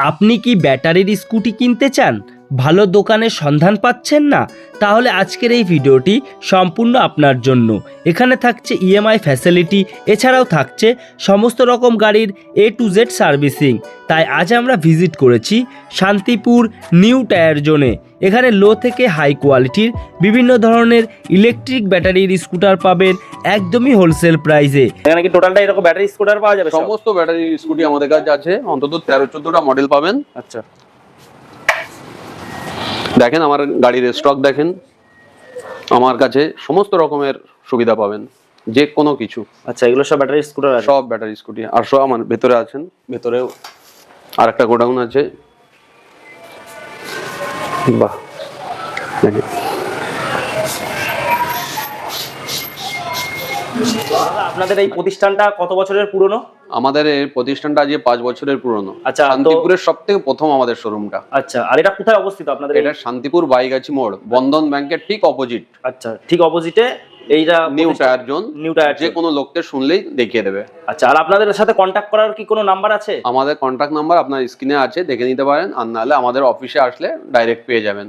আপনি কি ব্যাটারির স্কুটি কিনতে চান, ভালো দোকানের সন্ধান পাচ্ছেন না? তাহলে আজকের এই ভিডিওটি সম্পূর্ণ আপনার জন্য। এখানে থাকছে ইএমআই ফ্যাসিলিটি, এছাড়াও থাকছে সমস্ত রকম গাড়ির A to Z সার্ভিসিং। তাই আজ আমরা ভিজিট করেছি শান্তিপুর নিউ টায়ার জোনে। এখানে লো থেকে হাই কোয়ালিটির বিভিন্ন ধরনের ইলেকট্রিক ব্যাটারির স্কুটার পাবেন একদমই হোলসেল প্রাইসে। এখানে কি টোটালটা এরকম ব্যাটারি স্কুটার পাওয়া যাবে? সমস্ত ব্যাটারি স্কুটি আমাদের কাছে আছে, অন্তত 13-14টা মডেল পাবেন। আচ্ছা, দেখেন আমার গাড়ির স্টক দেখেন, আমার কাছে সমস্ত রকমের সুবিধা পাবেন, যে কোনো কিছু। আচ্ছা, এগুলো সব ব্যাটারি স্কুটার আছে? সব ব্যাটারি স্কুটি। আর সব আমার ভেতরে আছেন, ভেতরেও আর একটা গোডাউন আছে। বাহ, দেখেন আপনাদের এই প্রতিষ্ঠানটা কত বছরের পুরনো? আমাদের এই প্রতিষ্ঠানটা আজ 5 বছরের পুরনো। আচ্ছা, শান্তিপুরের সব থেকে প্রথম আমাদের শোরুমটা। আচ্ছা, আর এটা কোথায় অবস্থিত আপনাদের? এটা শান্তিপুর বাইগাছি মোড়, বন্ধন ব্যাংকের ঠিক অপোজিট। আচ্ছা, ঠিক অপোজিটে এইটা new tyre zone. New tyre যে কোনো লোককে শুনলেই দেখিয়ে দেবে। আচ্ছা, আর আপনাদের সাথে কন্ট্যাক্ট করার কি কোনো নাম্বার আছে? আমাদের কন্ট্যাক্ট নাম্বার আপনার স্ক্রিনে আছে, দেখে নিতে পারেন। আর নাহলে আমাদের অফিসে আসলে ডাইরেক্ট পেয়ে যাবেন।